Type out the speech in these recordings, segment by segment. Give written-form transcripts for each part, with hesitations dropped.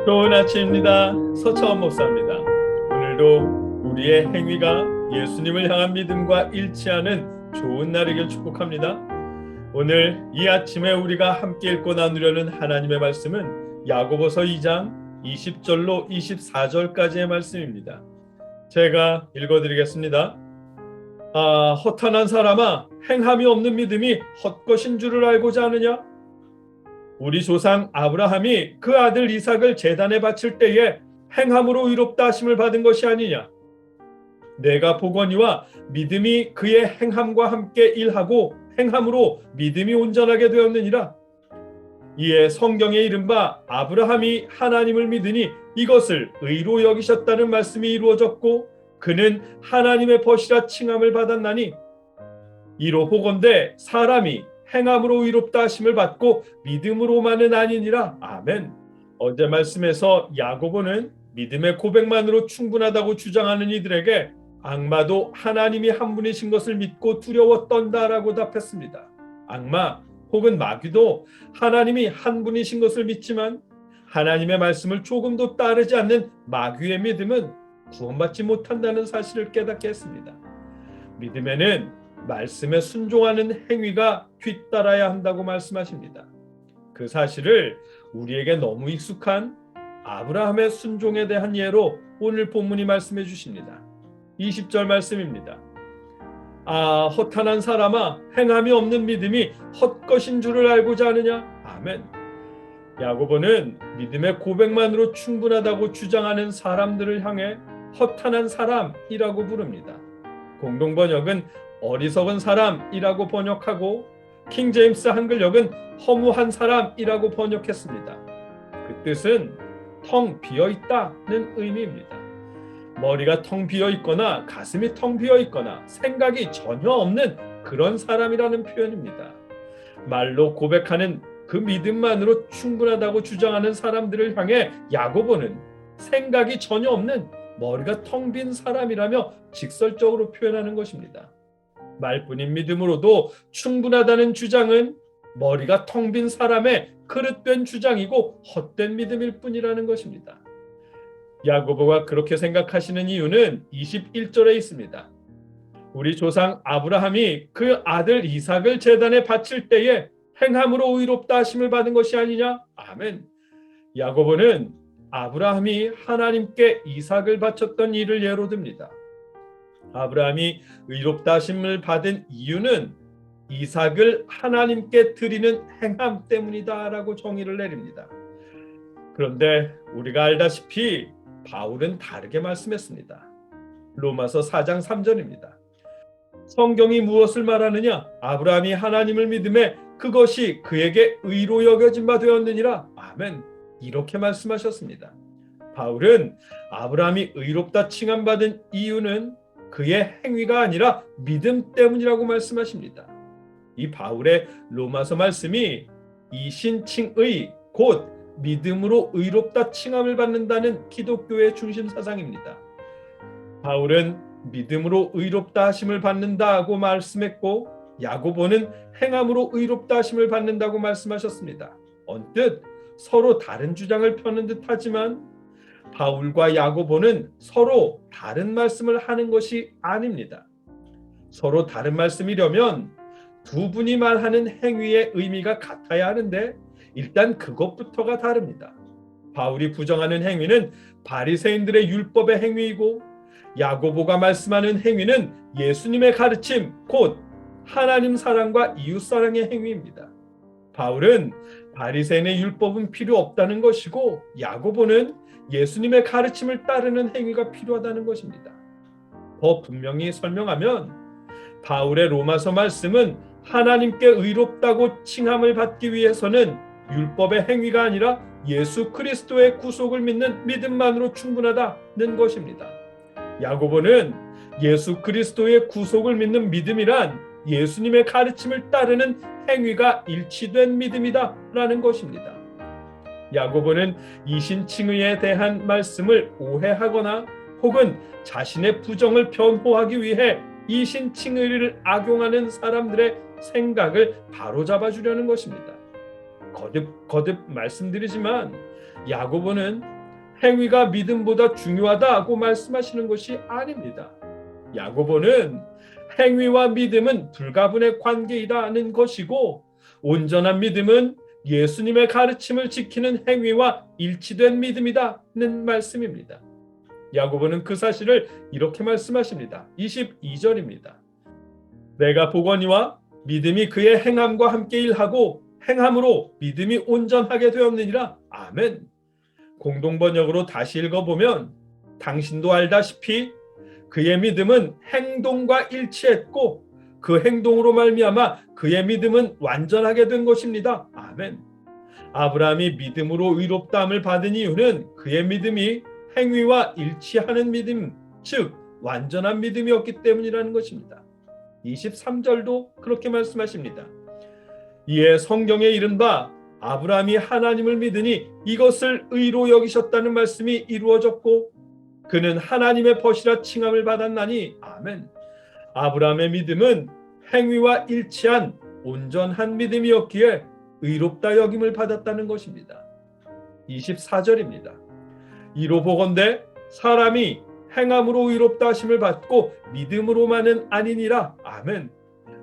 좋은 아침입니다. 서차원 목사입니다. 오늘도 우리의 행위가 예수님을 향한 믿음과 일치하는 좋은 날이길 축복합니다. 오늘 이 아침에 우리가 함께 읽고 나누려는 하나님의 말씀은 야고보서 2장 20절로 24절까지의 말씀입니다. 제가 읽어드리겠습니다. 허탄한 사람아, 행함이 없는 믿음이 헛것인 줄을 알고자 하느냐? 우리 조상 아브라함이 그 아들 이삭을 제단에 바칠 때에 행함으로 의롭다 하심을 받은 것이 아니냐? 내가 보거니와 믿음이 그의 행함과 함께 일하고 행함으로 믿음이 온전하게 되었느니라. 이에 성경에 이른바 아브라함이 하나님을 믿으니 이것을 의로 여기셨다는 말씀이 이루어졌고 그는 하나님의 벗이라 칭함을 받았나니, 이로 보건대 사람이 행함으로 의롭다 하심을 받고 믿음으로만은 아니니라. 아멘. 어제 말씀에서 야고보는 믿음의 고백만으로 충분하다고 주장하는 이들에게 악마도 하나님이 한 분이신 것을 믿고 두려워 떤다라고 답했습니다. 악마 혹은 마귀도 하나님이 한 분이신 것을 믿지만 하나님의 말씀을 조금도 따르지 않는 마귀의 믿음은 구원받지 못한다는 사실을 깨닫게 했습니다. 믿음에는 말씀에 순종하는 행위가 뒤따라야 한다고 말씀하십니다. 그 사실을 우리에게 너무 익숙한 아브라함의 순종에 대한 예로 오늘 본문이 말씀해 주십니다. 20절 말씀입니다. 허탄한 사람아, 행함이 없는 믿음이 헛것인 줄을 알고자 하느냐? 아멘. 야고보는 믿음의 고백만으로 충분하다고 주장하는 사람들을 향해 허탄한 사람이라고 부릅니다. 공동번역은 어리석은 사람이라고 번역하고 킹제임스 한글역은 허무한 사람이라고 번역했습니다. 그 뜻은 텅 비어있다는 의미입니다. 머리가 텅 비어있거나 가슴이 텅 비어있거나 생각이 전혀 없는 그런 사람이라는 표현입니다. 말로 고백하는 그 믿음만으로 충분하다고 주장하는 사람들을 향해 야고보는 생각이 전혀 없는 머리가 텅 빈 사람이라며 직설적으로 표현하는 것입니다. 말뿐인 믿음으로도 충분하다는 주장은 머리가 텅 빈 사람의 그릇된 주장이고 헛된 믿음일 뿐이라는 것입니다. 야고보가 그렇게 생각하시는 이유는 21절에 있습니다. 우리 조상 아브라함이 그 아들 이삭을 제단에 바칠 때에 행함으로 의롭다 하심을 받은 것이 아니냐? 아멘. 야고보는 아브라함이 하나님께 이삭을 바쳤던 일을 예로 듭니다. 아브라함이 의롭다 하심을 받은 이유는 이삭을 하나님께 드리는 행함 때문이다라고 정의를 내립니다. 그런데 우리가 알다시피 바울은 다르게 말씀했습니다. 로마서 4장 3절입니다. 성경이 무엇을 말하느냐? 아브라함이 하나님을 믿음에 그것이 그에게 의로 여겨진 바 되었느니라. 아멘. 이렇게 말씀하셨습니다. 바울은 아브라함이 의롭다 칭함받은 이유는 그의 행위가 아니라 믿음 때문이라고 말씀하십니다. 이 바울의 로마서 말씀이 이신칭의 곧 믿음으로 의롭다 칭함을 받는다는 기독교의 중심 사상입니다. 바울은 믿음으로 의롭다 하심을 받는다고 말씀했고 야고보는 행함으로 의롭다 하심을 받는다고 말씀하셨습니다. 언뜻 서로 다른 주장을 펴는 듯하지만 바울과 야고보는 서로 다른 말씀을 하는 것이 아닙니다. 서로 다른 말씀이려면 두 분이 말하는 행위의 의미가 같아야 하는데 일단 그것부터가 다릅니다. 바울이 부정하는 행위는 바리새인들의 율법의 행위이고 야고보가 말씀하는 행위는 예수님의 가르침 곧 하나님 사랑과 이웃 사랑의 행위입니다. 바울은 바리새인의 율법은 필요 없다는 것이고 야고보는 예수님의 가르침을 따르는 행위가 필요하다는 것입니다. 더 분명히 설명하면 바울의 로마서 말씀은 하나님께 의롭다고 칭함을 받기 위해서는 율법의 행위가 아니라 예수 그리스도의 구속을 믿는 믿음만으로 충분하다는 것입니다. 야고보는 예수 그리스도의 구속을 믿는 믿음이란 예수님의 가르침을 따르는 행위가 일치된 믿음이다라는 것입니다. 야고보는 이신칭의에 대한 말씀을 오해하거나 혹은 자신의 부정을 변호하기 위해 이신칭의를 악용하는 사람들의 생각을 바로잡아 주려는 것입니다. 거듭 말씀드리지만 야고보는 행위가 믿음보다 중요하다고 말씀하시는 것이 아닙니다. 야고보는 행위와 믿음은 불가분의 관계이라는 것이고, 온전한 믿음은 예수님의 가르침을 지키는 행위와 일치된 믿음이다는 말씀입니다. 야고보는 그 사실을 이렇게 말씀하십니다. 22절입니다. 내가 보거니와 믿음이 그의 행함과 함께 일하고 행함으로 믿음이 온전하게 되었느니라. 아멘. 공동번역으로 다시 읽어보면, 당신도 알다시피 그의 믿음은 행동과 일치했고 그 행동으로 말미암아 그의 믿음은 완전하게 된 것입니다. 아멘. 아브라함이 믿음으로 의롭다함을 받은 이유는 그의 믿음이 행위와 일치하는 믿음, 즉 완전한 믿음이었기 때문이라는 것입니다. 23절도 그렇게 말씀하십니다. 이에 성경에 이른바 아브라함이 하나님을 믿으니 이것을 의로 여기셨다는 말씀이 이루어졌고 그는 하나님의 벗이라 칭함을 받았나니. 아멘. 아브라함의 믿음은 행위와 일치한 온전한 믿음이었기에 의롭다 여김을 받았다는 것입니다. 24절입니다. 이로 보건대 사람이 행함으로 의롭다 하심을 받고 믿음으로만은 아니니라. 아멘.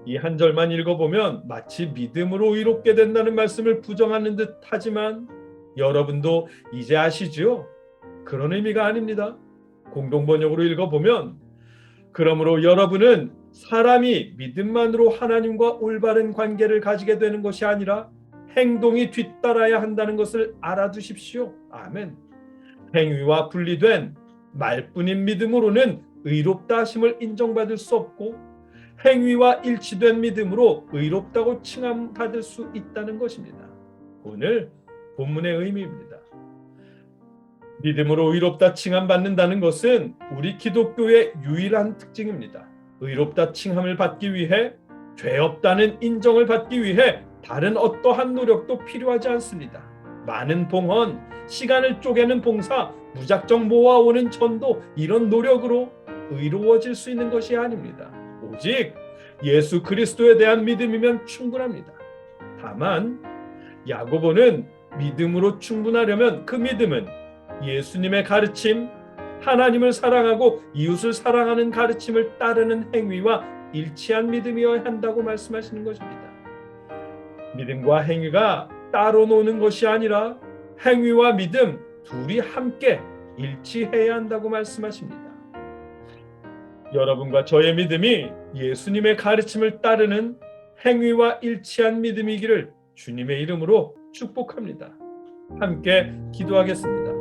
이 한 절만 읽어보면 마치 믿음으로 의롭게 된다는 말씀을 부정하는 듯 하지만 여러분도 이제 아시죠? 그런 의미가 아닙니다. 공동번역으로 읽어보면, 그러므로 여러분은 사람이 믿음만으로 하나님과 올바른 관계를 가지게 되는 것이 아니라 행동이 뒤따라야 한다는 것을 알아두십시오. 아멘. 행위와 분리된 말뿐인 믿음으로는 의롭다 하심을 인정받을 수 없고 행위와 일치된 믿음으로 의롭다고 칭함받을 수 있다는 것입니다. 오늘 본문의 의미입니다. 믿음으로 의롭다 칭함받는다는 것은 우리 기독교의 유일한 특징입니다. 의롭다 칭함을 받기 위해, 죄 없다는 인정을 받기 위해 다른 어떠한 노력도 필요하지 않습니다. 많은 봉헌, 시간을 쪼개는 봉사, 무작정 모아오는 전도, 이런 노력으로 의로워질 수 있는 것이 아닙니다. 오직 예수 그리스도에 대한 믿음이면 충분합니다. 다만 야고보는 믿음으로 충분하려면 그 믿음은 예수님의 가르침, 하나님을 사랑하고 이웃을 사랑하는 가르침을 따르는 행위와 일치한 믿음이어야 한다고 말씀하시는 것입니다. 믿음과 행위가 따로 노는 것이 아니라 행위와 믿음 둘이 함께 일치해야 한다고 말씀하십니다. 여러분과 저의 믿음이 예수님의 가르침을 따르는 행위와 일치한 믿음이기를 주님의 이름으로 축복합니다. 함께 기도하겠습니다.